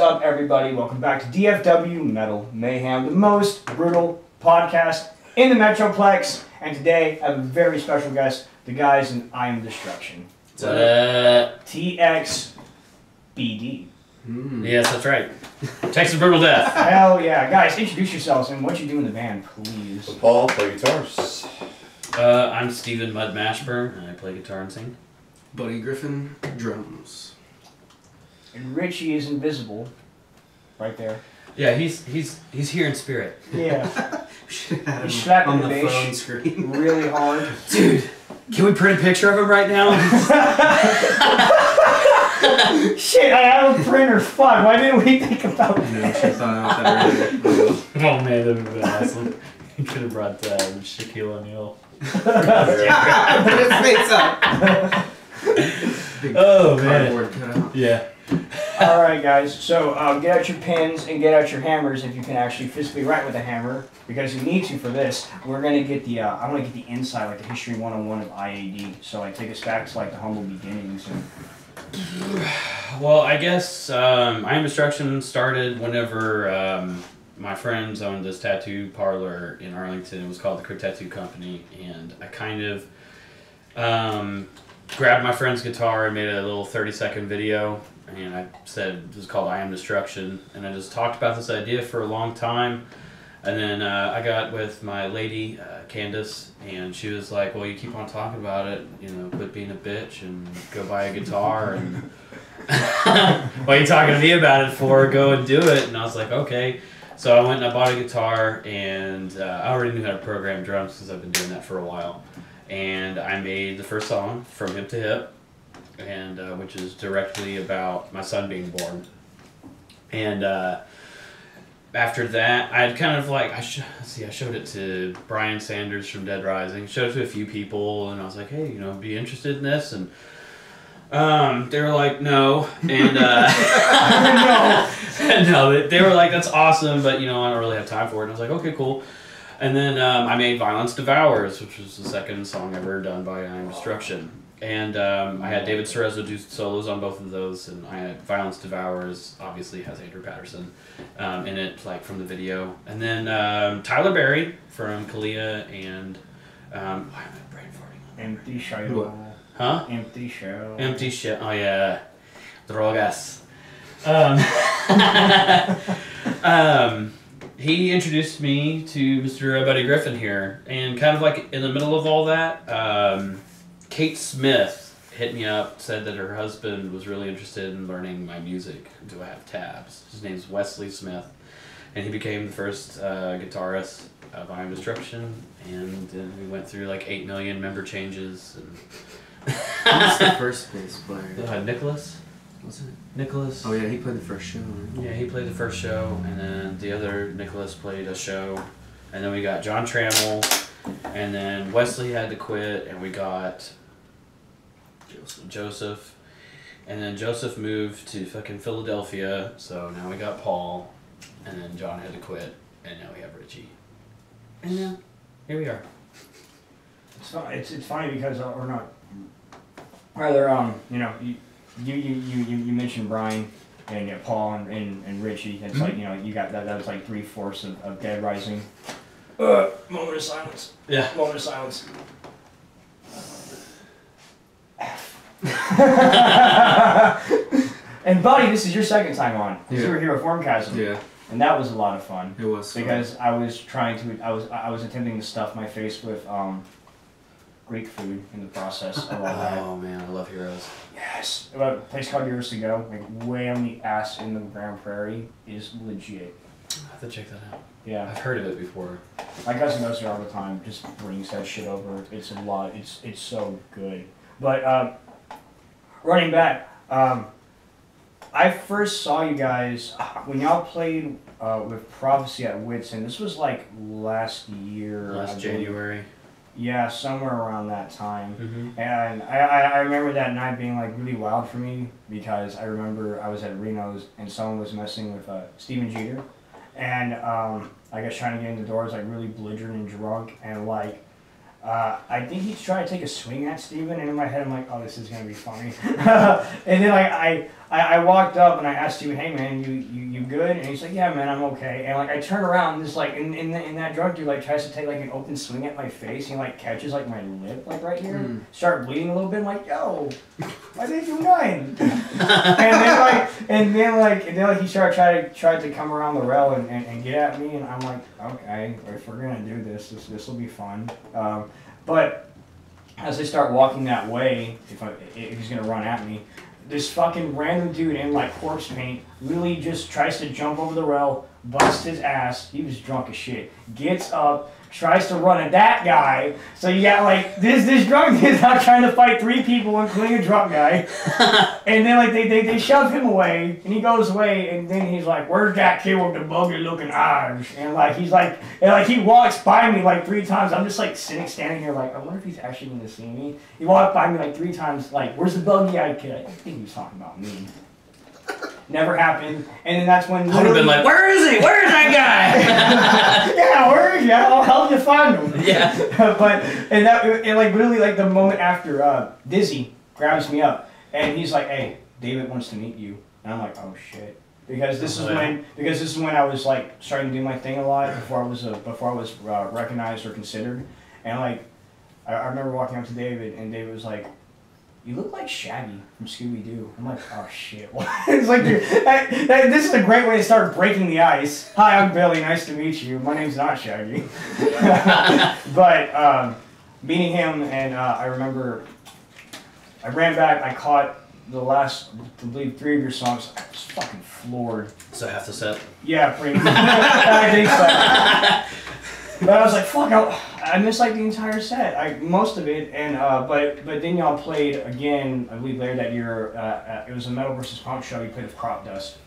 up, everybody? Welcome back to DFW Metal Mayhem, the most brutal podcast in the Metroplex. And today, I have a very special guest, the guys in I Am Destruction. TXBD. Yes, that's right. Texas Brutal Death. Hell yeah. Guys, introduce yourselves and what you do in the band, please. Paul, play guitars. I'm Steven Mud Mashburn, and I play guitar and sing. Buddy Griffin, drums. And Richie is invisible. Right there. Yeah, he's here in spirit. Yeah. He's slapping on the the bass phone screen. really hard. Dude, can we print a picture of him right now? Shit, I have a printer. Fuck, why didn't we think about that? No, she thought out that earlier. Oh man, that would have been awesome. You could have brought Shaquille O'Neal. Put his face up. Big cardboard cutout. Yeah. Alright guys, so get out your pins and get out your hammers if you can actually physically write with a hammer, because you need to for this. We're going to get the, I want to get the inside, like the history 101 of IAD, so like take us back to like the humble beginnings. And Well, I guess I Am Destruction started whenever my friends owned this tattoo parlor in Arlington. It was called the Crypt Tattoo Company, and I kind of grabbed my friend's guitar and made a little 30-second video, and I said it was called I Am Destruction, and I just talked about this idea for a long time. And then I got with my lady, Candace, and she was like, well, you keep on talking about it, you know, quit being a bitch and go buy a guitar, and what are you talking to me about it for? Go and do it. And I was like, okay. So I went and I bought a guitar, and I already knew how to program drums because I've been doing that for a while. And I made the first song, From Hip to Hip, and which is directly about my son being born. And after that, I had kind of like, I showed it to Brian Sanders from Dead Rising, showed it to a few people, and I was like, hey, you know, be interested in this? And they were like, no. And no, they were like, that's awesome, but you know, I don't really have time for it. And I was like, okay, cool. And then I made Violence Devours, which was the second song ever done by I Am Destruction. And I had David Cerezo do solos on both of those, and I had Violence Devours, obviously has Andrew Patterson in it, like from the video. And then Tyler Berry from Kalia and why am I brain farting? Empty Show. Huh? Empty Show. Empty Shit. Oh yeah, Drogas. He introduced me to Mr. Buddy Griffin here, and kind of like in the middle of all that, Kate Smith hit me up, said that her husband was really interested in learning my music. Do I have tabs? His name's Wesley Smith, and he became the first guitarist of I Am Destruction, and then we went through like 8 million member changes. And Who's the first bass player? Nicholas. Was it? Nicholas. Oh yeah, he played the first show, right? Yeah, he played the first show, and then the other Nicholas played a show, and then we got John Trammell, and then Wesley had to quit, and we got Joseph, and then Joseph moved to fucking Philadelphia, so now we got Paul, and then John had to quit, and now we have Richie, and now here we are. It's funny because or not. Rather, you know, you mentioned Brian and Paul and Richie. It's like, you know, you got that was like 3/4 of Dead Rising. Moment of silence. Yeah. Moment of silence. And Buddy, this is your second time on. Yeah. You were here at Wyrm Chasm. Yeah. And that was a lot of fun. It was. Because I was I was attempting to stuff my face with Greek food in the process of all that. Oh man, I love Heroes. Yes. A place called Years to Go, like way on the ass in the Grand Prairie, is legit. I have to check that out. Yeah. I've heard of it before. My cousin goes there all the time, just brings that shit over. It's a lot. It's so good. But running back, I first saw you guys when y'all played with Prophecy at Wits End. This was like last year. Last January. Yeah, somewhere around that time. Mm-hmm. And I remember that night being like really wild for me, because I remember I was at Reno's and someone was messing with Steven Jeter, and I guess trying to get in the doors, like really belligerent and drunk, and like I think he's trying to take a swing at Steven, and in my head I'm like, oh, this is gonna be funny. And then I walked up and I asked Steven, hey man, you good? And he's like, yeah man, I'm okay. And like I turn around and just like in that drunk dude like tries to take like an open swing at my face. And he like catches like my lip like right here, start bleeding a little bit. I'm like, yo, why did you dying? and then he tried to come around the rail and get at me, and I'm like, okay, if we're gonna do this will be fun. But as I start walking that way, if he's gonna run at me, this fucking random dude in like corpse paint really just tries to jump over the rail, busts his ass. He was drunk as shit. Gets up, tries to run at that guy. So you got like this drunk dude's not trying to fight 3 people, including a drunk guy. And then like they shove him away, and he goes away, and then he's like, "Where's that kid with the buggy looking eyes?" And like he walks by me like 3 times. I'm just like standing here like, I wonder if he's actually gonna see me. He walked by me like 3 times, like, "Where's the buggy eyed kid?" I think he was talking about me. Never happened. And then that's when I would have been like, where is he? Where is that guy? Yeah, where is he? I'll help you find him. Yeah. and like really like the moment after Dizzy grabs me up and he's like, hey, David wants to meet you. And I'm like, oh shit. Because this is when I was like starting to do my thing a lot before I was recognized or considered. And like I remember walking up to David and David was like, you look like Shaggy from Scooby-Doo. I'm like, oh shit. It's like, this is a great way to start breaking the ice. Hi, I'm Billy. Nice to meet you. My name's not Shaggy. But meeting him, and I remember I ran back. I caught the last, I believe, 3 of your songs. I was fucking floored. So half the set? Yeah, pretty much. I think so. But I was like, fuck, I missed like the entire set, most of it, and but then y'all played again, I believe later that year, it was a Metal vs. Punk show, you played with Crop Dust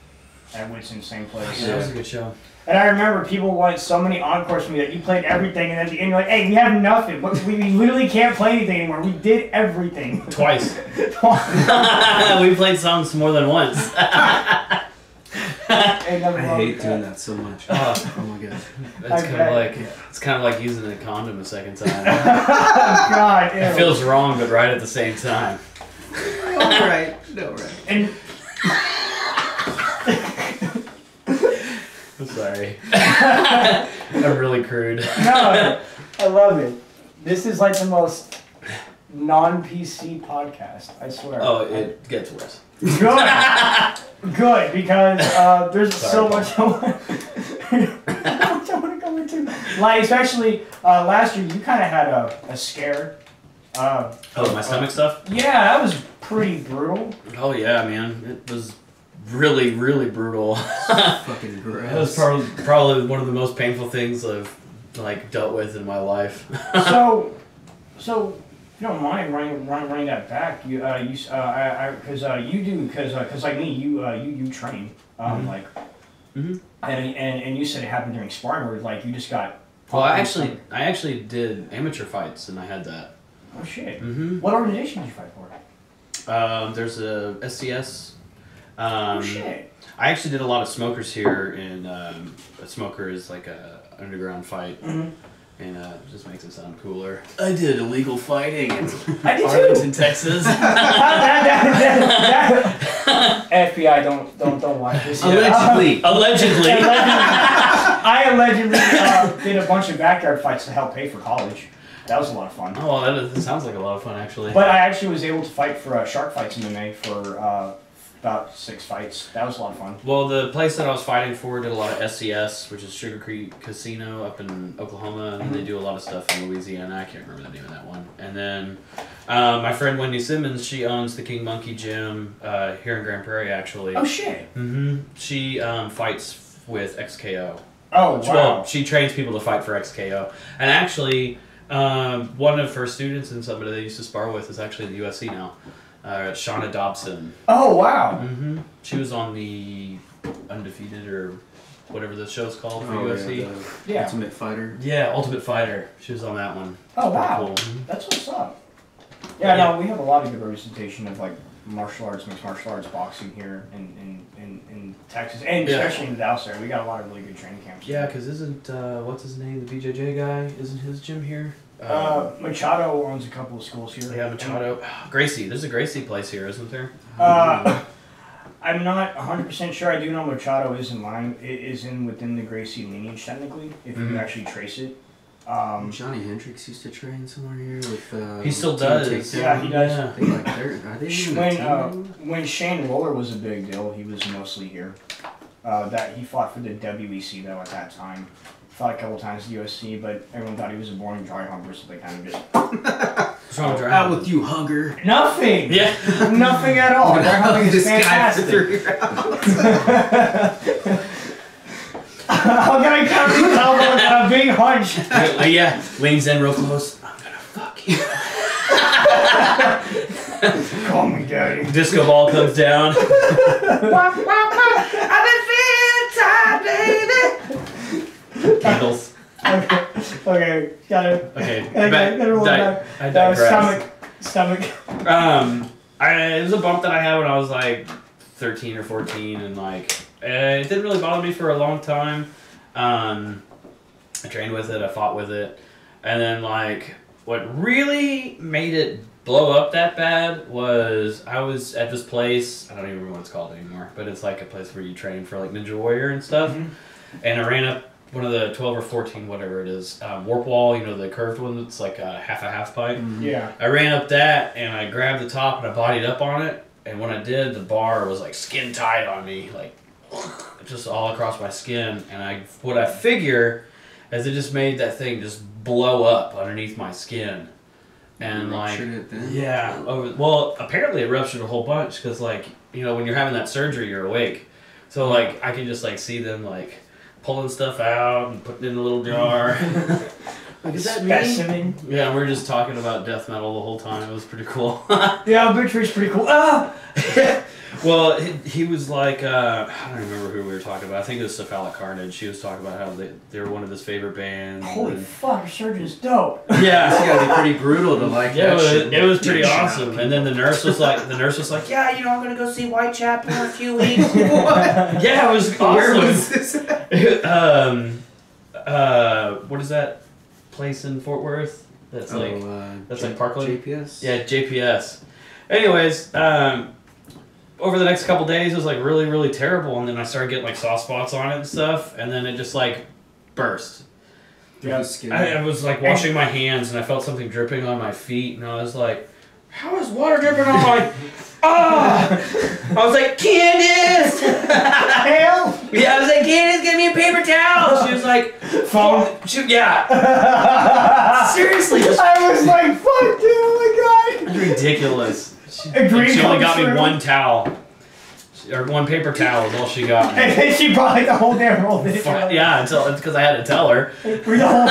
at Wits End, same place. Yeah, that was a good show. And I remember people wanted so many encores from me that you played everything, and at the end you're like, hey, we have nothing, we literally can't play anything anymore, we did everything. Twice. We played songs more than once. I hate doing that so much. Oh my god. It's kind of like using a condom a second time. God, it feels wrong, but right at the same time. Right. And I'm sorry. I'm really crude. No, I love it. This is like the most non-PC podcast, I swear. Oh, it gets worse. Good, because there's so much I want to go into. Like, especially last year, you kind of had a scare. My stomach stuff? Yeah, that was pretty brutal. Oh yeah, man. It was really, really brutal. Fucking gross. It was probably one of the most painful things I've like dealt with in my life. So if you don't mind running that back, because like me, you train like, and you said it happened during sparring where like you just got. Well, I actually did amateur fights and I had that. Oh shit! What organization did you fight for? There's a SCS. Oh shit! I actually did a lot of smokers here, and a smoker is like a underground fight. And it just makes it sound cooler. I did illegal fighting in Arlington, Texas. FBI, don't watch this. Allegedly. Allegedly. I allegedly did a bunch of backyard fights to help pay for college. That was a lot of fun. Oh, that sounds like a lot of fun, actually. But I actually was able to fight for Shark Fights MMA for about 6 fights. That was a lot of fun. Well, the place that I was fighting for did a lot of SCS, which is Sugar Creek Casino up in Oklahoma, and they do a lot of stuff in Louisiana. I can't remember the name of that one. And then my friend Wendy Simmons, she owns the King Monkey Gym here in Grand Prairie, actually. Oh, shit. She fights with XKO. Oh, wow. Well, she trains people to fight for XKO. And actually, one of her students and somebody they used to spar with is actually in the UFC now. Shauna Dobson. Oh, wow. She was on the Undefeated or whatever the show's called for UFC. Yeah. Ultimate Fighter. Yeah, Ultimate Fighter. She was on that one. Oh, wow. Cool. That's what's up. Yeah, no, we have a lot of good representation of like martial arts, mixed martial arts, boxing here in Texas, and especially in the Dallas area. We got a lot of really good training camps. Yeah, because isn't, what's his name, the BJJ guy, isn't his gym here? Machado owns a couple of schools here. Yeah, Machado. Gracie. There's a Gracie place here, isn't there? I'm not 100% sure. I do know Machado is within the Gracie lineage technically, if you actually trace it. Johnny Hendricks used to train somewhere here with. He still does. Yeah, he does. I think are they even a team? When Shane Roller was a big deal, he was mostly here. That he fought for the WEC though at that time. Fought a couple times at USC, but everyone thought he was a born dry humper, so they kind of just. What's wrong with dry Out hump? with you, Hugger. Nothing. Yeah. Nothing at all. Dry humping is This guy fantastic. for 3 rounds. How can I cover his elbow with a big hunch? Yeah. Leans in real close. I'm gonna fuck you. Call me daddy. Disco ball comes down. I've been feeling tired, baby. Candles. Okay, got it. Okay. Gotta roll back. I digress. Stomach. It was a bump that I had when I was like 13 or 14, and like it didn't really bother me for a long time. I trained with it, I fought with it, and then like what really made it blow up that bad was I was at this place. I don't even remember what it's called anymore, but it's like a place where you train for like Ninja Warrior and stuff. And I ran up one of the 12 or 14, whatever it is, warp wall, you know, the curved one that's like a half pipe. Yeah. I ran up that and I grabbed the top and I bodied up on it. And when I did, the bar was like skin tight on me, like just all across my skin. And what I figure is it just made that thing just blow up underneath my skin. And like, Ruptured it then? yeah, well, apparently it ruptured a whole bunch because like, you know, when you're having that surgery, you're awake. So like, I can just like see them like pulling stuff out and putting it in a little jar. Like, is that Specimen. Yeah, we were just talking about death metal the whole time. It was pretty cool. Yeah, Obituary's pretty cool. Ah! Well, he was like, I don't remember who we were talking about. I think it was Cephalic Carnage. She was talking about how they were one of his favorite bands. Holy and, fuck, your surgeon's dope. It's yeah. gotta be pretty brutal to like Yeah, that shit. it was pretty Get awesome. shot. And then the nurse was like, yeah, you know, I'm gonna go see Whitechapel in a few weeks. Yeah, it was awesome. Where was this at? What is that place in Fort Worth? That's like that's like Parkland. JPS? Yeah, JPS. Anyways, over the next couple days, it was like really, really terrible, and then I started getting like soft spots on it and stuff, and then it just like burst. Yeah. I was like washing my hands, and I felt something dripping on my feet, and I was like, "How is water dripping on my?" I was like, "Candace!" Hell! Yeah, I was like, "Candace, give me a paper towel." She was like, Phone. Yeah. Seriously, just I was like, fuck, dude, oh my god. ridiculous. Agree She only got comes me through. one towel. Or one paper towel is all she got me. And then she brought like the whole damn roll. Yeah, because I had to tell her. For the whole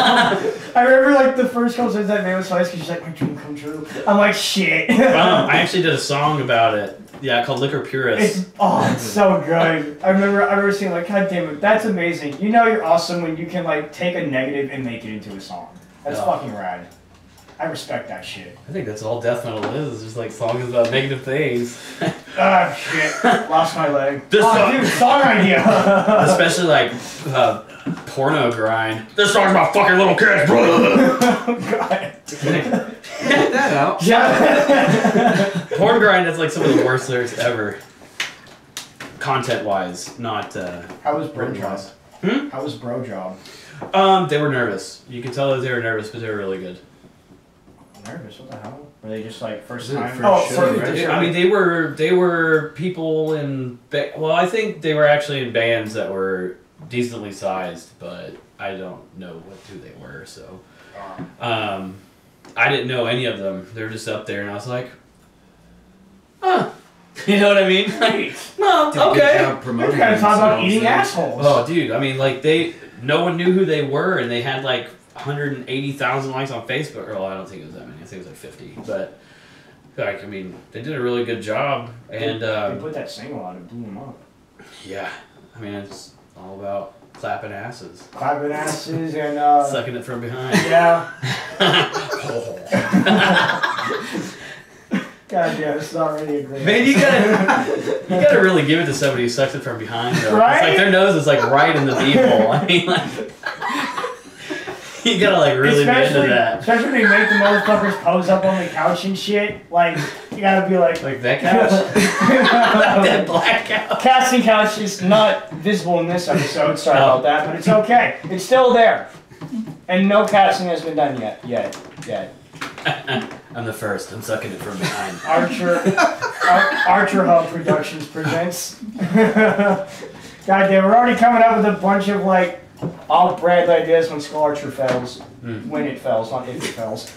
I remember like the first couple times that man was twice because she's like, my dream come true. I'm like, shit. I actually did a song about it. Yeah, called Liquor Purist. It's so good. I remember seeing like, god damn it, that's amazing. You know you're awesome when you can like take a negative and make it into a song. That's Yeah. fucking rad. I respect that shit. I think that's all death metal is. It's just like songs about negative things. Ah, shit. Lost my leg. This song- Dude, song idea. Especially like porno grind. This song's about fucking little kids, bro. Oh, god. Get that out. Yeah. Porn grind is like some of the worst lyrics ever. Content wise, not How was Bro written Job? wise. How was Bro Job? They were nervous. You could tell that they were nervous, but they were really good. Nervous? What the hell? Were they just like first Was it time? first show, first right? show. I mean, they were people in. Well, I think they were actually in bands that were decently sized, but I don't know who they were. So, I didn't know any of them. They were just up there, and I was like, huh. You know what I mean? Like, no, Did a good okay. job We're promoting kind of talking about themselves eating then. assholes. Oh, dude. I mean, like no one knew who they were, and they had like 180,000 likes on Facebook. Well, I don't think it was that many. I think it was like 50. But like, I mean, they did a really good job, and They put that single out and blew them up. yeah, I mean, it's all about clapping asses, Clapping asses and sucking it from behind. yeah. God damn, it's not really a great. Man, you gotta really give it to somebody who sucks it from behind, though. Right? It's like their nose is like right in the beehole. I mean, like, You gotta like really be into that. Especially when they make the motherfuckers pose up on the couch and shit. Like, you gotta be like that couch? That black couch. Casting couch is not visible in this episode, sorry about that, but it's okay. It's still there. And no casting has been done yet. I'm the first. I'm sucking it from behind. Archer Hub Productions presents. Goddamn, we're already coming up with a bunch of like off-brand ideas when Skull Archer fails. When it fails, not if it fails.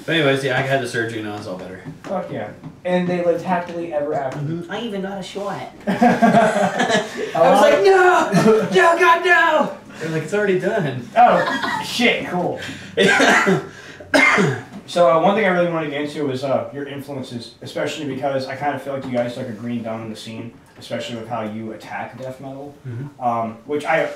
But anyways, yeah, I had the surgery and I was all better. Fuck yeah. And they lived happily ever after. I even got a shot. I was like, no! No, God, no! They're like, it's already done. Oh, shit, cool. So one thing I really wanted to get into was your influences, especially because I kind of feel like you guys like a green thumb in the scene, especially with how you attack death metal, which I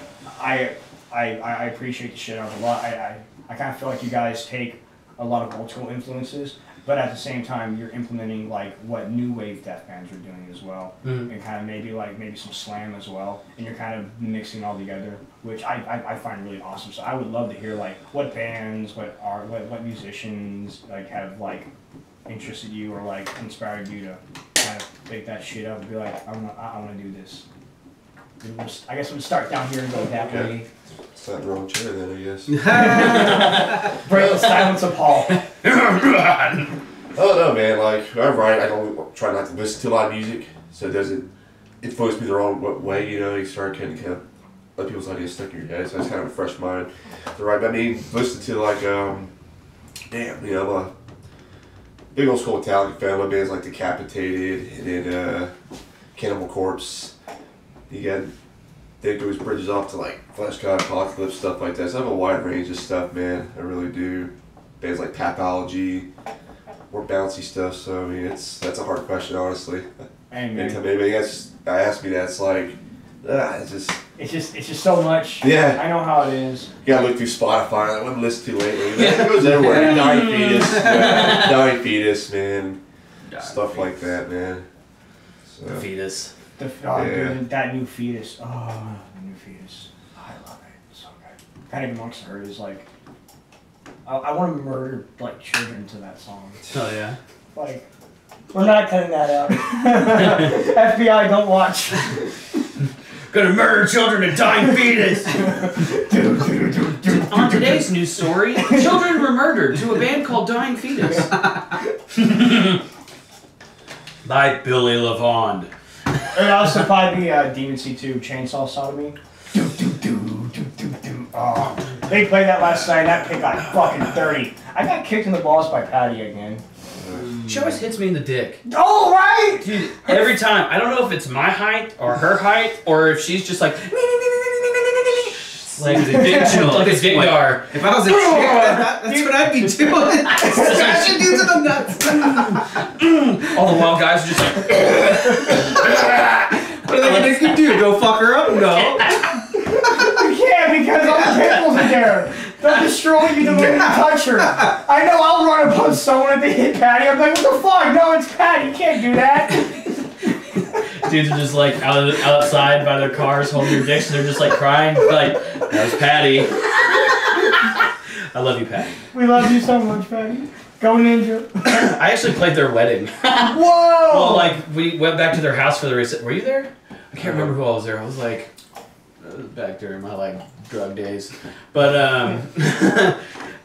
appreciate the shit out of a lot. I kind of feel like you guys take a lot of old school influences, but at the same time you're implementing like what new wave death bands are doing as well, and kind of maybe some slam as well, and you're kind of mixing all together, which I find really awesome. So I would love to hear like what bands, what musicians like have like interested you or like inspired you to kind of take that shit up and be like, I wanna do this. I guess we'll start down here and go that way. It's not the wrong chair then, I guess. Break the silence of Paul. Oh no, man. Like when I write, I don't try not to listen to a lot of music, so it doesn't influence me the wrong way. You know, you start kind of let people's ideas stuck in your head. So it's kind of a fresh mind to write. I mean, listen to like damn, you know, I'm a big old school Metallica fan. My bands like Decapitated and then Cannibal Corpse. You got Dick goes bridges off to like Flesh God, Apocalypse, stuff like that. So I have a wide range of stuff, man. I really do. Bands like Tapology, more bouncy stuff. So I mean, that's a hard question, honestly. Anytime anybody asks me that, it's like, it's just so much. Yeah. I know how it is. You gotta look through Spotify. Like, what I'm listening to lately. It goes everywhere. Dying Fetus, Dying Fetus, man. Stuff like that, man. So. The Fetus. Dude, that new Fetus. Oh, the new Fetus. I love it. It's so good. Panic Amongst Her is like, I want to murder like children to that song. Oh yeah. Like, we're not cutting that out. FBI, don't watch. Gonna murder children to Dying Fetus. On today's news story, children were murdered to a band called Dying Fetus. By Billy LaVonde. And also probably Demon C2 Chainsaw Sodomy. Oh, they played that last night. That pig got fucking 30. I got kicked in the balls by Patty again. She always hits me in the dick. Oh, right! Dude, every time. I don't know if it's my height or her height or if she's just like like a Gengar. If I was a chick, that's what I'd be doing. Smashing dudes in the nuts. All the wild guys are just like what are they gonna do? Go fuck her up? No. You can't because all the pimples are there. They'll destroy you the moment you touch her. I know I'll run up on someone if they hit Patty. I'm like, what the fuck? No, it's Patty. You can't do that. dudes are just like outside by their cars holding their dicks and they're just like crying. Like, that was Patty. I love you, Patty. We love you so much, Patty. Go Ninja. I actually played their wedding. Whoa! Well, like, we went back to their house for the reception. Were you there? I can't remember who I was there. I was like, back during my, like, drug days. But,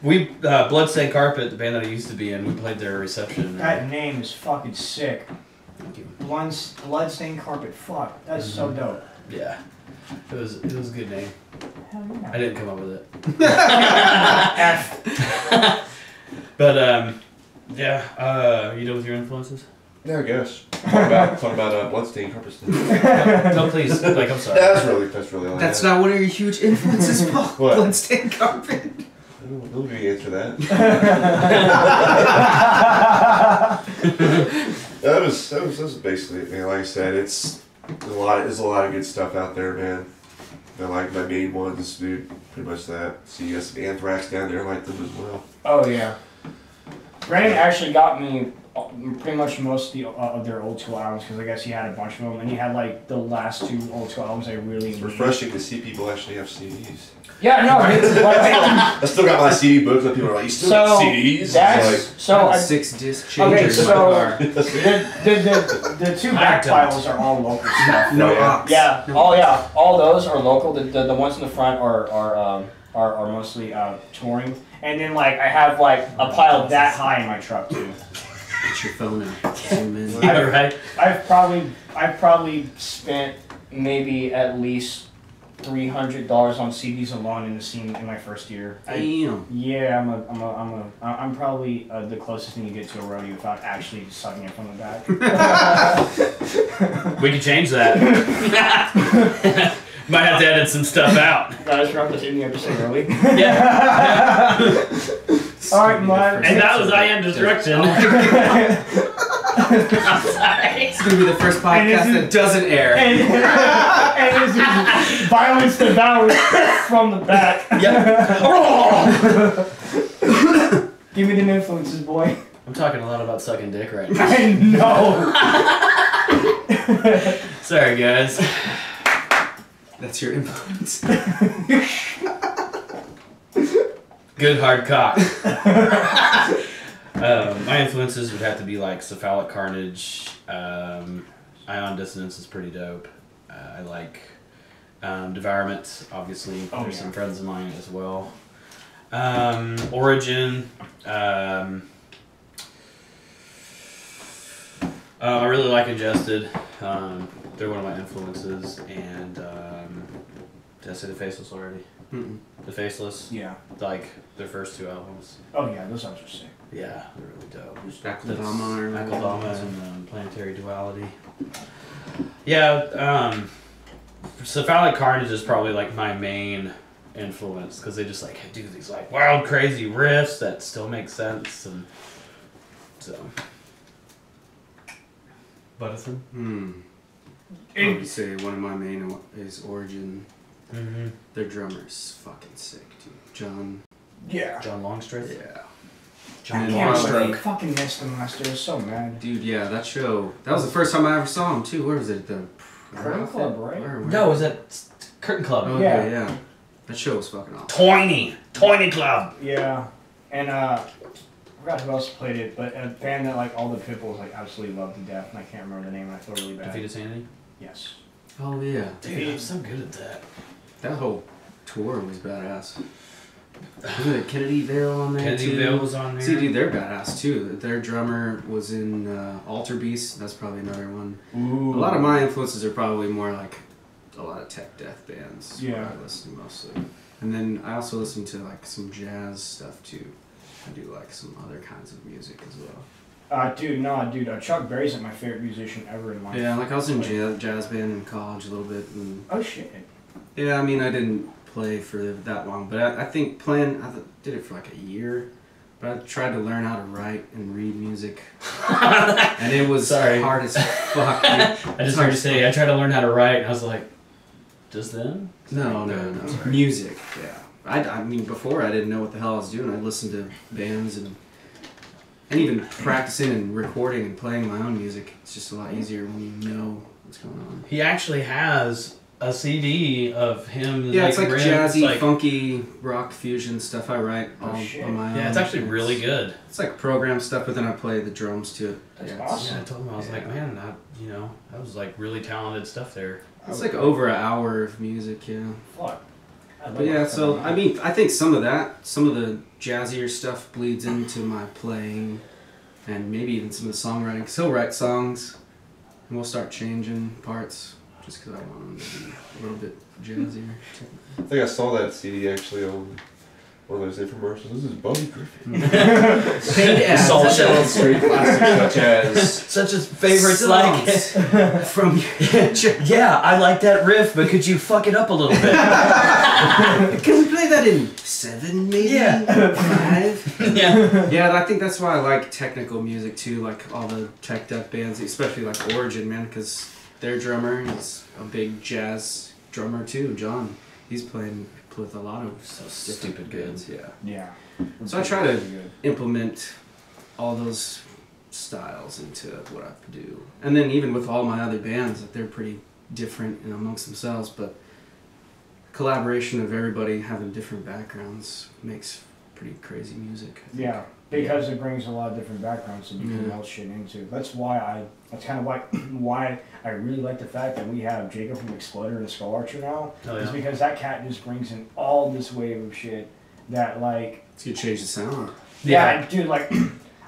we, Bloodstained Carpet, the band that I used to be in, we played their reception. That name is fucking sick. Thank you. Bloodstained Carpet, fuck. That's so dope. Yeah. It was a good name. Hell yeah. I didn't come up with it. F. But, yeah, you done with your influences? Yeah, I guess. Talk about Bloodstained Carpet. No, please. Like, I'm sorry. That's really all I That's had. not one of your huge influences, Paul. What? Bloodstained Carpet. We'll give you answer that. that was basically it, man. Like I said, there's a lot of good stuff out there, man. And like my main ones, dude, pretty much that. So you got some Anthrax down there, like them as well. Oh yeah. Brandon actually got me pretty much most of their old school albums, because I guess he had a bunch of them, and he had like the last 2 old school albums I really It's enjoyed. refreshing to see people actually have CDs. Yeah, no, I still got my CD books, and people are like, "You still got CDs?" That's It's so. 6-disc changer Okay, in so my car. the 2 back piles are all local stuff. No yeah. ox. Yeah, No. all those are local. The ones in the front are mostly touring, and then like I have like a pile that high in my truck too. Get your phone and zoom in. Yeah, right. I've probably spent maybe at least $300 on CDs alone in the scene in my first year. Damn. Yeah, I'm probably the closest thing you get to a roadie without actually sucking it from the back. We can change that. Might have to edit some stuff out. Guys, we're this in the episode early. Yeah. All right, man. And that was I Am Destruction. I'm sorry. It's gonna be the first podcast that doesn't air. And this is violence devoured from the back. Give me them influences, boy. I'm talking a lot about sucking dick right now. I know. Sorry, guys. That's your influence. Good hard cock. My influences would have to be like Cephalic Carnage. Ion Dissonance is pretty dope. I like Devourment, obviously. There's some friends of mine as well. Origin. I really like Ingested. They're one of my influences. And did I say the Faceless already? Mm-mm. The Faceless. Yeah. Like their first 2 albums. Oh yeah, those albums are sick. Yeah, they're really dope. Akeldama and Planetary Duality. Yeah, Cephalic Carnage is probably like my main influence because they just like do these like wild, crazy riffs that still make sense, and so. Buddhism. I would say one of my main is Origin. Mm-hmm. Their drummer's fucking sick, dude. John. Yeah. John Longstreth. Yeah. I can't fucking missed them last year. I was so mad. Dude, yeah, that show. That was the first time I ever saw him too. Where was it? The Curtain Club, right? Where? No, it was at Curtain Club. Oh, Yeah. yeah. That show was fucking awesome. Tiny Club. Yeah, and I forgot who else played it, but a band that like all the Pitbulls like absolutely love to death, and I can't remember the name. And I feel really bad. Defeated Sanity. Yes. Oh yeah. Dude, I'm so good at that. That whole tour was badass. Wasn't it Kennedy Vale on there too? Kennedy Vale was on there. See, dude, they're badass too. Their drummer was in Alter Beast. That's probably another one. Ooh. A lot of my influences are probably more like a lot of tech death bands. Yeah. What I listen to mostly. And then I also listen to like some jazz stuff too. I do like some other kinds of music as well. Dude, Chuck Berry's like my favorite musician ever in life. Yeah, like I was in jazz band in college a little bit. And Oh shit. yeah, I mean, I didn't play for that long, but I think did it for like a year. But I tried to learn how to write and read music, and it was hard as fuck. Dude. I just heard you say I tried to learn how to write, and I was like, just then? No. Music, yeah. I mean, before I didn't know what the hell I was doing. I listened to bands and even practicing and recording and playing my own music. It's just a lot easier when you know what's going on. He actually has a CD of him. Yeah, it's like riffs, jazzy, like, funky rock fusion stuff I write on my own. Yeah, it's actually really good. It's like program stuff, but then I play the drums to it. That's yeah, awesome. Yeah, I told him, I was like, man, that was like really talented stuff there. It's like over an hour of music, yeah. Fuck. But yeah, so I mean, I think some of the jazzier stuff bleeds into my playing, and maybe even some of the songwriting. Cause he'll write songs, and we'll start changing parts just because I want them to be a little bit jazzier. I think I saw that CD actually on one of those infomercials. This is Bobby Griffin. Paid ads Salt at shells. Wall Street classics Such as favorites like from yeah, I like that riff, but could you fuck it up a little bit? Can we play that in 7 maybe? Yeah. 5? Yeah. Yeah, I think that's why I like technical music too, like all the tech death bands, especially like Origin, man, because their drummer is a big jazz drummer too, John. He's playing with a lot of stupid bands, yeah. Yeah. So I try to implement all those styles into what I do. And then even with all my other bands, like, they're pretty different amongst themselves, but collaboration of everybody having different backgrounds makes pretty crazy music. Yeah, because it brings a lot of different backgrounds that you can melt shit into. That's kind of why I really like the fact that we have Jacob from Exploder and Skull Archer now. Oh, yeah. Is because that cat just brings in all this wave of shit that, like... It's gonna change the sound. Yeah, dude, like...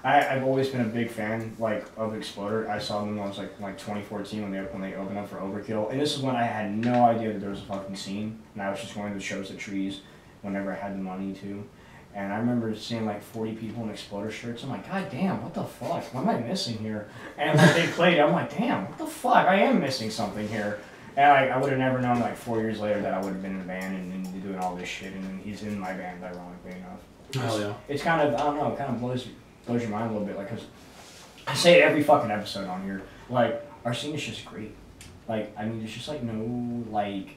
I've always been a big fan, like, of Exploder. I saw them when I was like 2014 when they opened up for Overkill, and this is when I had no idea that there was a fucking scene, and I was just going to the shows at Trees whenever I had the money to. And I remember seeing like 40 people in Exploder shirts. I'm like, God damn, what the fuck? What am I missing here? And when they played, I'm like, damn, what the fuck? I am missing something here. And I would have never known like 4 years later that I would have been in a band and doing all this shit. And then he's in my band, ironically enough. Oh yeah. It's kind of, I don't know, it kind of blows your mind a little bit. Like, cause I say it every fucking episode on here. Like, our scene is just great. Like, I mean, there's just like no like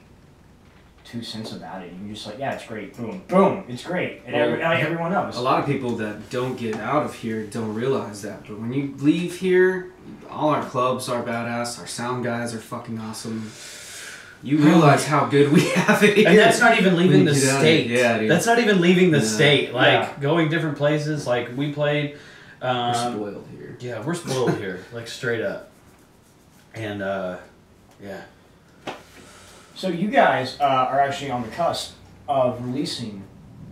2 cents about it. You're just like, yeah, it's great. Boom, boom, it's great. And everyone knows. A lot of people that don't get out of here don't realize that. But when you leave here, all our clubs are badass. Our sound guys are fucking awesome. You realize how good we have it here. And that's not even leaving the state. Yeah, dude. That's not even leaving the state. Like, going different places. Like, we played... we're spoiled here. Yeah, we're spoiled here. Like, straight up. And, yeah. So you guys are actually on the cusp of releasing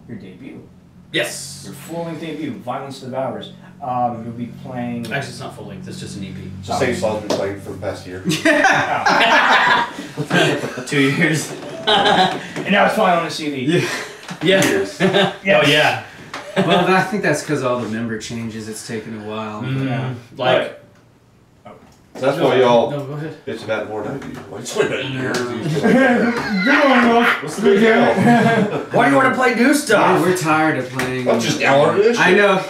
your debut. Yes. Your full-length debut, Violence Devours. You'll be playing... Actually, it's not full length. It's just an EP. It's the same song we've been playing for the past year. 2 years. And now it's finally on a CD. Yeah. Years. Oh, yeah. Well, I think that's because all the member changes. It's taken a while. Yeah. Like... So that's why y'all No, go ahead. bitch about more than I do. Like, it's only been a year. What's the big deal? Why do you want to play new stuff? We're tired of playing. I'm just now learning this shit. I know.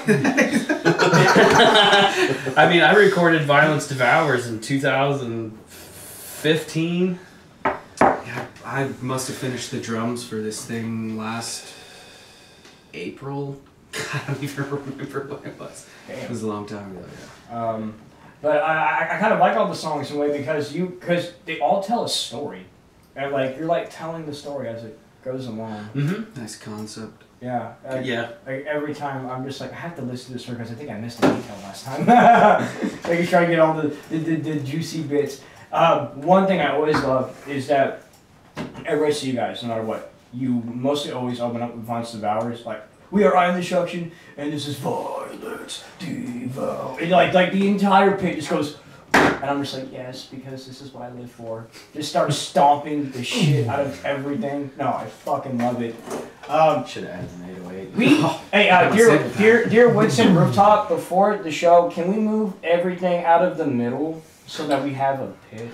I mean, I recorded Violence Devours in 2015. Yeah, I must have finished the drums for this thing last April. I don't even remember when it was. Damn. It was a long time ago, yeah. But I kind of like all the songs in a way because they all tell a story. And like, you're like telling the story as it goes along. Mm-hmm. Nice concept. Yeah. Yeah. Like every time I'm just like, I have to listen to this because I think I missed a detail last time. Like you try to get all the juicy bits. One thing I always love is that everybody see you guys, no matter what, you mostly always open up with Violence Devours, like, we are Iron Destruction, and this is Violence Devour. And like the entire pit just goes, and I'm just like, yes, because this is what I live for. Just start stomping the shit out of everything. No, I fucking love it. Should have added an 808. Hey, dear Wits End Rooftop, before the show, can we move everything out of the middle so that we have a pit?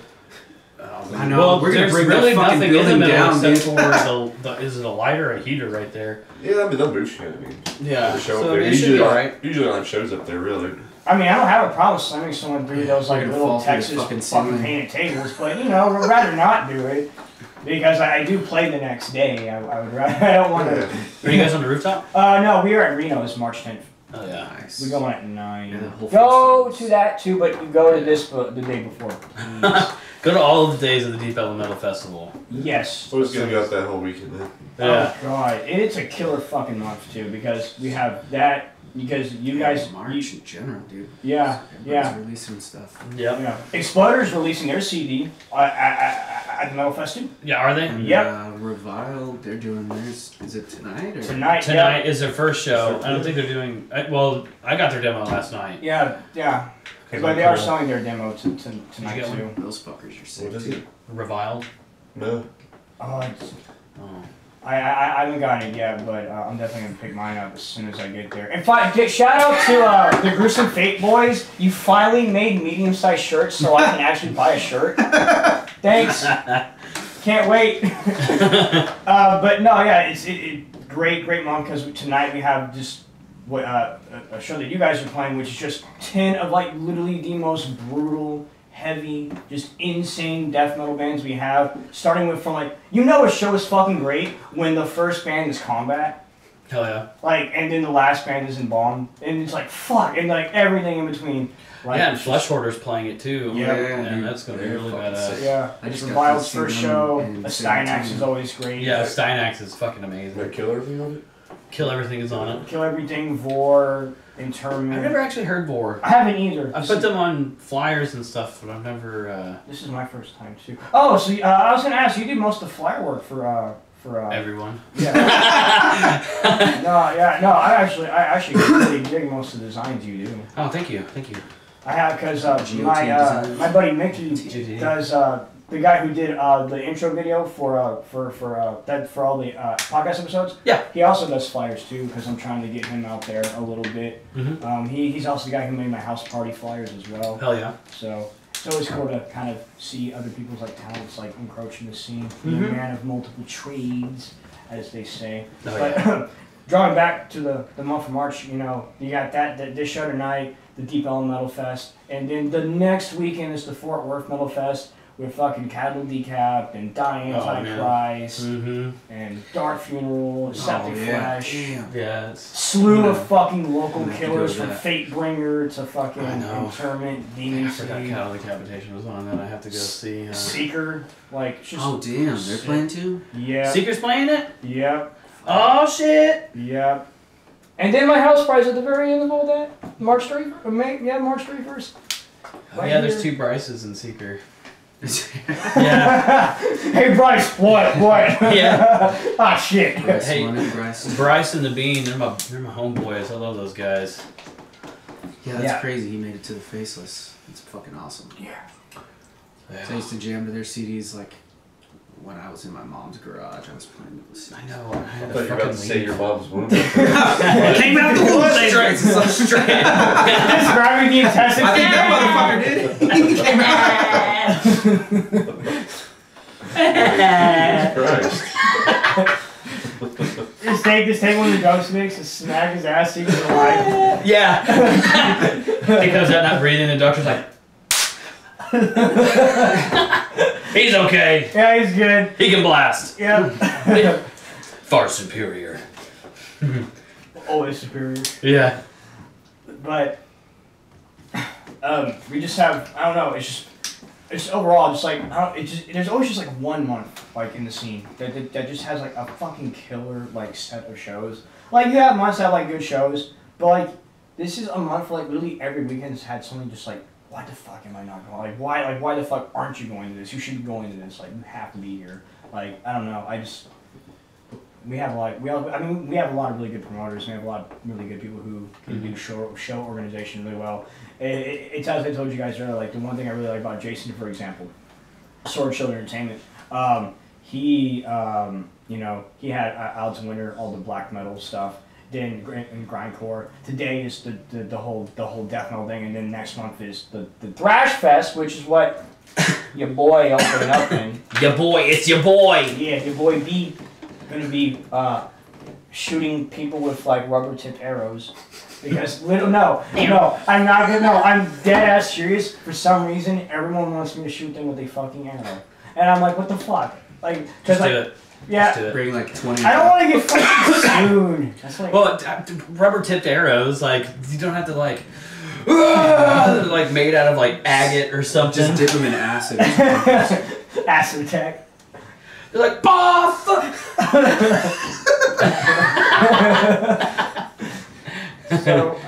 I know. Well, we're gonna there's bring really that fucking nothing in the building middle down, except dude. for is it a light or a heater right there? Yeah, I mean, they'll boost you, I mean. Yeah. The show So up there. it should be alright. Usually don't have shows up there, really. I mean, I don't have a problem slamming someone through those like You're gonna little fall through the Texas fucking fucking ceiling. painted tables, but you know, I'd rather not do it because I do play the next day. I would rather. I don't want to. Are you guys on the rooftop? No, we are at Reno's March 10th. Oh yeah. Nice. We go on at 9. Yeah, the whole Go festival's- to that too, but you go to this the day before, please. Go to all of the days of the Deep Ellum Metal Festival. Yes. So it's gonna go out that whole weekend then. Yeah. Oh god, and it's a killer fucking month too because we have that because you guys. March in general, dude. Yeah, Everybody's yeah. releasing stuff. Yep. Yeah. Exploder's releasing their CD at the Metal Fest too. Yeah. Are they? And, Yep. Reviled, they're doing theirs. Is it tonight? Or? Tonight. Tonight is their first show. I don't think they're doing. Well, I got their demo last night. Yeah, yeah. Okay, But they are cool. selling their demo tonight get one? too. Those fuckers are sick What is too. it? Reviled. No. Oh, it's, Oh. I haven't gotten it yet, but I'm definitely gonna pick mine up as soon as I get there. And shout out to the Gruesome Fate boys. You finally made medium-sized shirts, so I can actually buy a shirt. Thanks. Can't wait. But no, yeah, it's great month because tonight we have just a show that you guys are playing, which is just 10 of like literally the most brutal, heavy, just insane death metal bands we have. Starting with from like, you know, a show is fucking great when the first band is Combat. Hell yeah. Like, and then the last band is embalmed, and it's like fuck, and like everything in between. Like, Yeah, and Flesh Hoarder's playing it too. Yeah. And that's gonna be really badass. Yeah, I just the got Wild's to see first them show. in A San Steinax is Antonio. always great. Yeah, Steinax is fucking Is amazing. that killer everything on it? Kill Everything is on it. Kill Everything, Vor, Interment. I've never actually heard Vor. I haven't either. I put them on flyers and stuff, but I've never This is my first time too. Oh, so I was gonna ask, you did most of the flyer work for everyone. Yeah. no. I actually really dig most of the designs you do. Oh, thank you. I have because GOT my designs. my buddy Mickey GOT. does the guy who did the intro video for all the podcast episodes. Yeah. He also does flyers too because I'm trying to get him out there a little bit. Mm-hmm. He's also the guy who made my house party flyers as well. Hell yeah. So it's always cool to kind of see other people's like talents like encroaching the scene. Be a Mhm. man of multiple trades, as they say. Oh, But drawing back to the month of March, you got that this show tonight, the Deep Ellum Metal Fest, and then the next weekend is the Fort Worth Metal Fest with fucking Cattle Decap and Die Antichrist Mm-hmm. and Dark Funeral, Septic Flesh. Damn. Yeah, it's Slew of fucking local I'm gonna have to killers go to from that. Fatebringer to fucking I know. Interment, I Demon forgot Seed, Cattle Decapitation was on that. I have to go see. Seeker. Like, it's just. Oh damn, they're playing too? Yeah. Seeker's playing it? Yep. Oh shit! Yep. And then my house prize at the very end of all that. March 3st. March 31st. Oh, Right yeah, there's here. 2 Bryces in Seeker. Yeah. Hey Bryce, what? Yeah. Ah shit. Bryce Hey. won it, Bryce. Bryce and the Bean, they're my homeboys. I love those guys. Yeah, that's Yeah. crazy. He made it to the Faceless. It's fucking awesome. Yeah. So I used to jam to their CDs like when I was in my mom's garage. I was playing those CDs. I know. I I had thought you were about to say your mom's womb. Came out the womb Straight. straight. Describing the intestine. I think that motherfucker did. He came out. Christ. Just take one of the ghost mix and smack his ass so he can alive. Yeah. He comes out not breathing. The doctor's like, he's okay. Yeah, he's good. He can blast. Yeah. Far superior. Always superior. Yeah. But we just have, I don't know, it's overall just like, there's always just like 1 month like in the scene that just has like a fucking killer like set of shows. Like you have months that have like good shows, but like this is a month where like literally every weekend's had something just like, why the fuck am I not going? Why the fuck aren't you going to this? You should be going to this. Like you have to be here. Like I don't know. We have a lot of really good promoters. We have a lot of really good people who can do show organization really well. It's as I told you guys earlier. Like the one thing I really like about Jason, for example, Sword Show Entertainment. He had Odds and Winter, all the black metal stuff. Then in grindcore. Today is the whole death metal thing, and then next month is the Thrash Fest, which is what your boy opening up in. Your boy, it's your boy. Yeah, your boy B gonna be shooting people with like rubber tipped arrows. Because I'm not gonna I'm dead ass serious. For some reason, everyone wants me to shoot them with a fucking arrow, and I'm like, what the fuck? Like, Just like, do it. yeah. Just do it. Bring like 20. I don't want to get fucking sued. That's like, Well, rubber tipped arrows, like you don't have to like, like made out of like agate or something. Just dip them in acid. Or something. acid attack. They're like, bah, fuck. So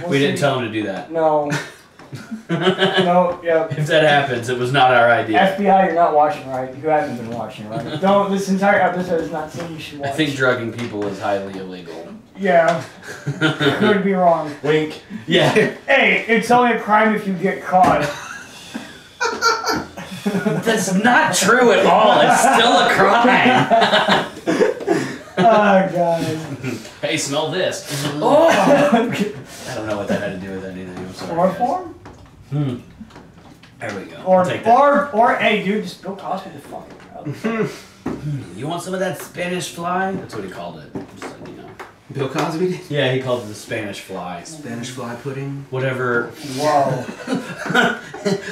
we'll We didn't see. tell him to do that. No. No. Yeah. If that happens, it was not our idea. FBI, you're not watching right. You haven't been watching right. Don't. This entire episode is not something you should watch. I think drugging people is highly illegal. Yeah. Could be wrong. Wink. Yeah. Hey, it's only a crime if you get caught. That's not true at all. It's still a crime. Oh god. Hey, smell this. Oh. I don't know what that had to do with anything. I'm sorry. Chloroform? There we go. Or I'll take that. or hey dude, just Bill Cosby the fucking crowd. You want some of that Spanish fly? That's what he called it. Just so you know. Bill Cosby did? Yeah, he called it the Spanish fly. Spanish fly pudding. Whatever. Whoa.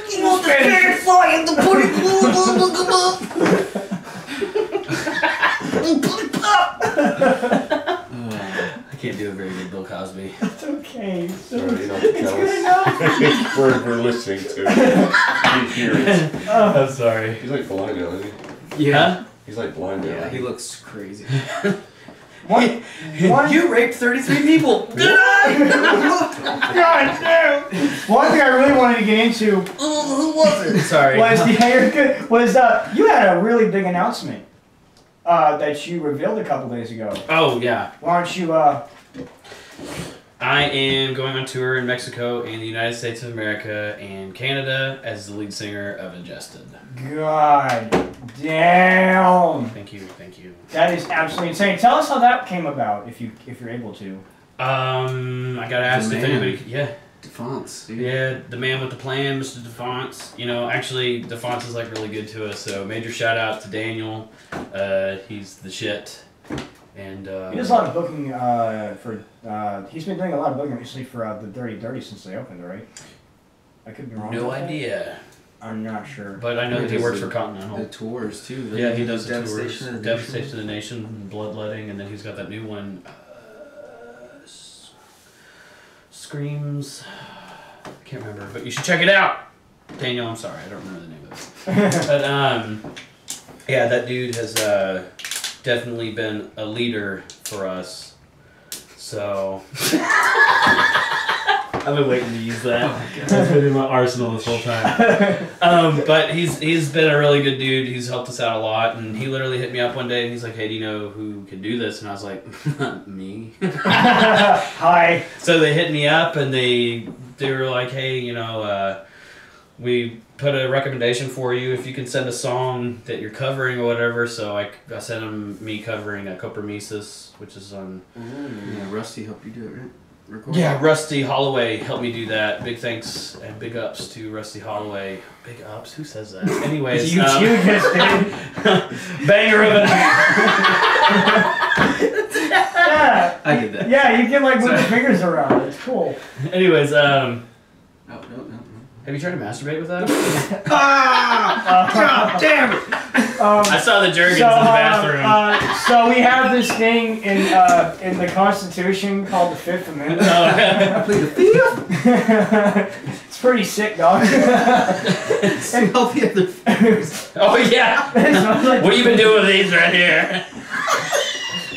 You want the Spanish fly in the pudding? can't do a very good Bill Cosby. It's okay. Sorry, you don't It's tell good us. enough. we're listening to it. We hear it. I'm sorry. He's like blind now, isn't he? Yeah. Huh? He's like blind now. Yeah, he looks crazy. One, You raped 33 people. God damn. One thing I really wanted to get into Who was it? Sorry. was you had a really big announcement that you revealed a couple days ago. Oh, yeah. Why don't you I am going on tour in Mexico and the United States of America and Canada as the lead singer of Ingested. God damn. Thank you. That is absolutely insane. Tell us how that came about, if you're able to. I got asked if anybody could, Defonce, dude. Yeah, the man with the plan, Mr. Defonce. You know, actually, Defonce is like really good to us, so major shout out to Daniel. He's the shit. And He does a lot of booking he's been doing a lot of booking recently for the Dirty Dirty since they opened, right? I could be wrong. no about that. idea. I'm not sure. But I know that he works for Continental. The tours too. Yeah, he does the tours. Devastation of the Devastation of the Nation, and Bloodletting, and then he's got that new one, Screams. I can't remember, but you should check it out. Daniel, I'm sorry, I don't remember the name of it. But yeah, that dude has definitely been a leader for us. So I've been waiting to use that. Oh, that's been in my arsenal this whole time. But he's been a really good dude. He's helped us out a lot, and he literally hit me up one day and he's like, "Hey, do you know who can do this?" And I was like, "Me." Hi. So they hit me up and they were like, "Hey, you know, we put a recommendation for you if you can send a song that you're covering or whatever." So I sent him me covering Copromesis, which is on. Yeah, Rusty helped you do it, right? Record. Yeah, Rusty Holloway helped me do that. Big thanks and big ups to Rusty Holloway. Big ups? Who says that? Anyways, you just did. banger of it. Yeah. I get that. Yeah, you can like move your fingers around. It's cool. Anyways, No. have you tried to masturbate with that? God damn it! I saw the Jergens in the bathroom. So we have this thing in the Constitution called the Fifth Amendment. I plead the fifth. It's pretty sick, dog. Smell the other fingers. Oh yeah. What have you been doing with these right here?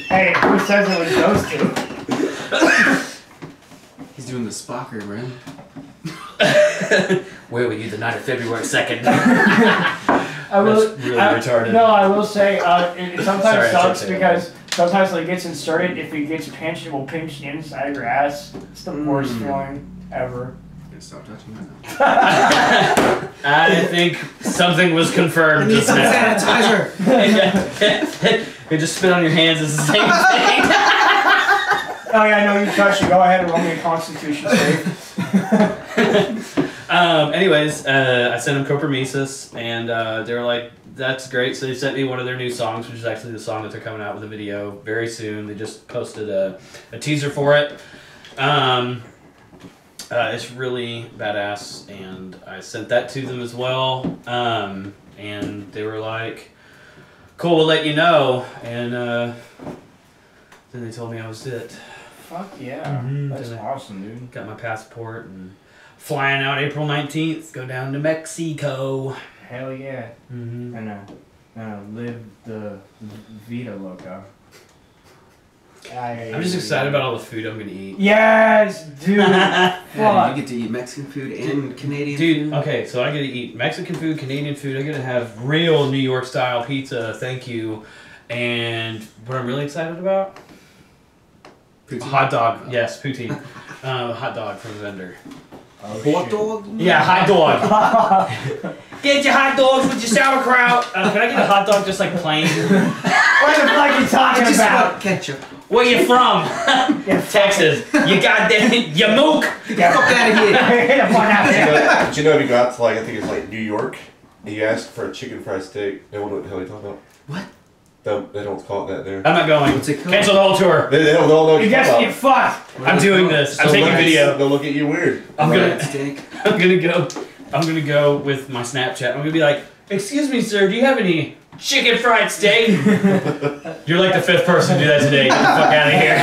Hey, who says it was those two? He's doing the Spocker, man. Where were you the night of February 2nd? I will. That's really retarded. No, I will say it sometimes Sorry, I sucks tried to say because sometimes when it gets inserted, if it gets pinched, it will pinch the inside of your ass. It's the worst feeling ever. Stop touching that. I think something was confirmed just Some now. sanitizer. It just spit on your hands is the same thing. Oh yeah, I know you touched it. Go ahead and roll me a Constitution save. Anyways, I sent them Copromesis, and they were like, "That's great." So they sent me one of their new songs, which is actually the song that they're coming out with a video very soon. They just posted a teaser for it. It's really badass, and I sent that to them as well. And they were like, "Cool, we'll let you know." And then they told me I was it. Fuck yeah, that's Then I awesome, dude. got my passport and flying out April 19th. Go down to Mexico. Hell yeah. Mm-hmm. And live the Vida Loca. I'm just excited about all the food I'm gonna eat. Yes, dude. Yeah, Fuck. you get to eat Mexican food and Canadian Dude, food. okay, so I get to eat Mexican food, Canadian food. I get to have real New York style pizza. Thank you. And what I'm really excited about? Poutine. Hot dog. Yes, poutine. Hot dog from the vendor. Oh, Hot shit. dog? Yeah, hot dog. Get your hot dogs with your sauerkraut. Can I get a hot dog just like plain? What the fuck are you talking Just about? about ketchup. Where you from? Yeah, Texas. You goddamn you mook. Yeah. Fuck out of here. Get the fuck out of here. Did you know if you go out to like I think it's like New York, and you ask for a chicken fried steak, they won't know what the hell you're talking about. What? They don't call it that there. I'm not going. What's it called? Cancel the whole tour. They don't know what You you're guys talking get about. fucked. I'm doing this. I'm taking video. They'll look at you weird. I'm gonna Steak. I'm gonna go with my Snapchat. I'm gonna be like, "Excuse me, sir, do you have any chicken fried steak?" You're like the 5th person to do that today. Get the fuck out of here.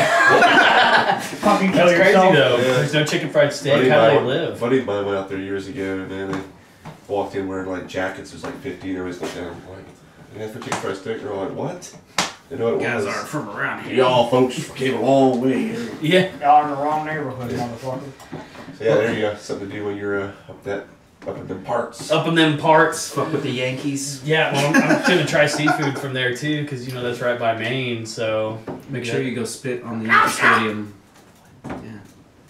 fucking kill That's crazy yourself. though. Yeah. There's no chicken fried steak. Buddy How do they of mine- live? Buddy of mine went out there years ago, and then they walked in wearing like jackets. It was like 50, and everybody's like, like, yeah, for chicken fried steak. They're like, what? You know what it Guys was? aren't from around here. Y'all folks came a long way. Yeah. Y'all in the wrong neighborhood, motherfucker. So yeah, there you go. Something to do when you're up in them parts. Up in them parts. Fuck with the Yankees. Yeah, well, I'm gonna try seafood from there too, because you know that's right by Maine. So Make sure you go spit on the Yankee Stadium. Yeah.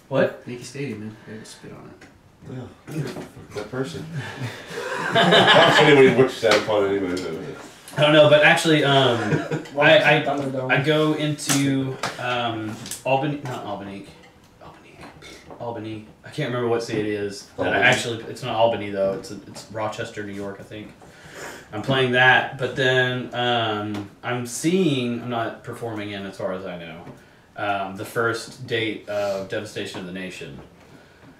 What? Yankee Stadium, man. You gotta spit on it. Yeah, fuck that person. I don't see anybody wish that upon anybody. I don't know, but actually, I I go into Albany. I can't remember what city it is. Albany. It's not Albany though. It's Rochester, New York, I think. I'm playing that, but then I'm not performing in, as far as I know, the first date of Devastation of the Nation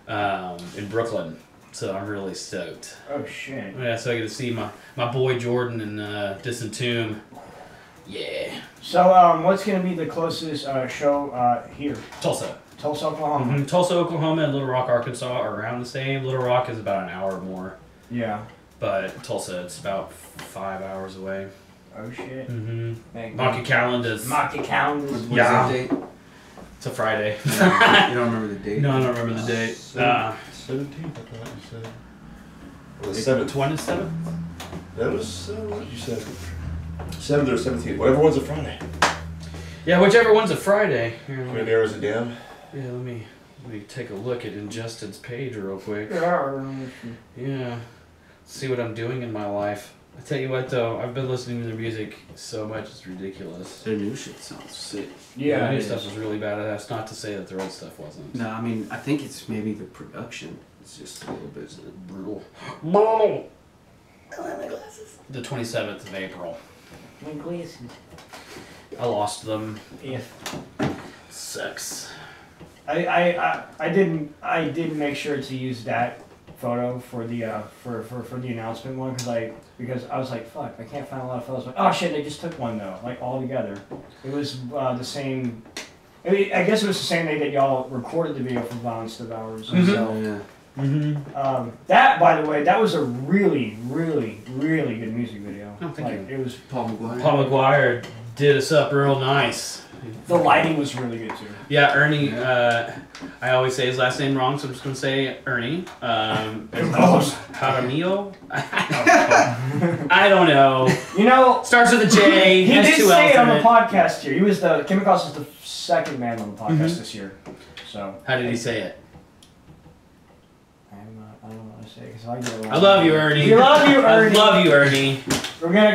in Brooklyn. So I'm really stoked. Oh shit. Yeah, so I get to see my boy Jordan in Distant Tomb. Yeah. So what's gonna be the closest show here? Tulsa. Tulsa, Oklahoma. Mm-hmm. Tulsa, Oklahoma, and Little Rock, Arkansas are around the same. Little Rock is about an hour more, Yeah. but Tulsa it's about 5 hours away. Oh shit. Mm-hmm. Thank Monkey calendars. Monkey calendars. What is Yeah. that date? It's a Friday. You don't remember the date? No, I don't remember the date. 17th, I thought you said. Well, the 7th. 27th? That was, what did you say? 7th or 17th. Whatever one's a Friday. Yeah, whichever one's a Friday. Here, How many narrows it down? let me take a look at Justin's page real quick. Yeah. See what I'm doing in my life. I tell you what though, I've been listening to their music so much it's ridiculous. Their new shit sounds sick. Yeah, the it new is. stuff was really badass. Not to say that the old stuff wasn't. No, I mean, I think it's maybe the production. It's just a little bit brutal. Brutal. The 27th of April. My glasses. I lost them. Yeah. Sucks. I didn't make sure to use that photo for the for the announcement one because I was like, fuck, I can't find a lot of photos. Like, oh shit, they just took one though, like all together. It was the same. I guess it was the same day that y'all recorded the video for Violence Devours. Mhm. So Yeah. Mm-hmm. that, by the way, that was a really, really, really good music video. Oh, thank like, you. It was. Paul McGuire. Paul McGuire did us up real nice. The lighting was really good too. Yeah, Ernie. I always say his last name wrong, so I'm just gonna say Ernie. Close. Jaramillo. I don't know. You know, Starts with a J. he has did two say L's it on in the it. podcast here. He was Kim Cross was the second man on the podcast this year. So. How did he say it? I don't want to say because I get it wrong. I love you, Ernie. We love you, Ernie. I love you, Ernie.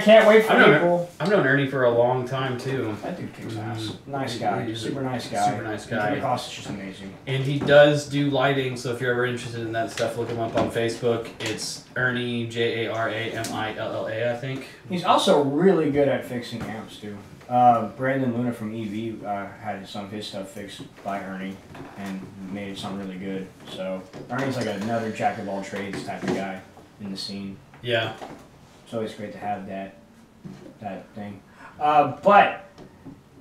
Can't wait for I know. April. I've known Ernie for a long time too, That dude kicks ass. Mhm. Nice guy. He's a Super nice guy. super nice guy. Kim Cross is just amazing. and he does do lighting. So if you're ever interested in that stuff, look him up on Facebook. It's Ernie Jaramilla, I think. He's also really good at fixing amps too. Brandon Luna from EV had some of his stuff fixed by Ernie and made it sound really good. So Ernie's like another jack of all trades type of guy in the scene. Yeah. It's always great to have that thing. But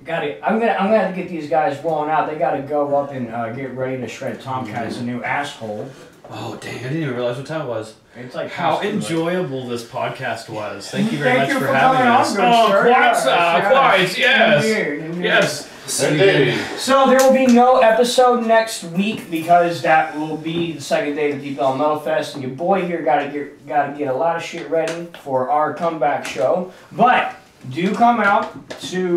I'm gonna have to get these guys rolling out. They gotta go up and get ready to shred Tomcat as a new asshole. Oh dang! I didn't even realize what time it was. It's like How like- enjoyable this podcast was. Thank you very Thank much you for having coming on, us. good Oh, sir. quite, yes. Indeed. Yes. Indeed. So there will be no episode next week because that will be the second day of the Deep Ellum Metal Fest, and your boy here gotta get a lot of shit ready for our comeback show. But do come out to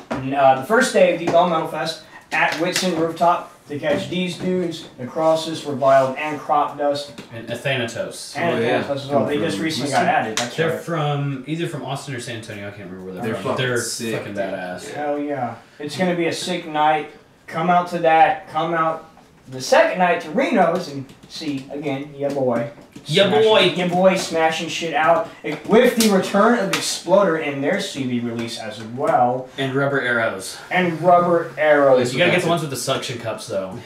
the first day of Deep Ellum Metal Fest at Wits End rooftop to catch these dudes, the Crosses, Reviled, and Crop Dust, And Athanatos. and Oh, yeah. as well. They just recently got added. That's They're right. either from Austin or San Antonio. I can't remember where they're They're from. fucking They're sick, fucking dude. badass. Hell yeah. It's going to be a sick night. Come out to that. Come out the second night to Reno's and see, again, ya boy. Ya boy. Ya boy smashing shit out. With the return of Exploder in their CD release as well. And rubber arrows. And Rubber Arrows. You gotta get the ones with the suction cups though.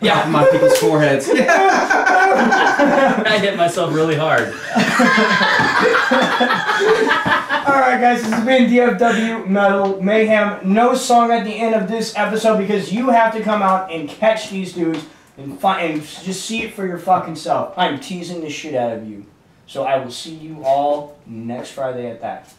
Yeah. my people's foreheads. I hit myself really hard. Alright guys, this has been DFW Metal Mayhem. No song at the end of this episode because you have to come out and catch these dudes and just see it for your fucking self. I'm teasing the shit out of you. So I will see you all next Friday at that.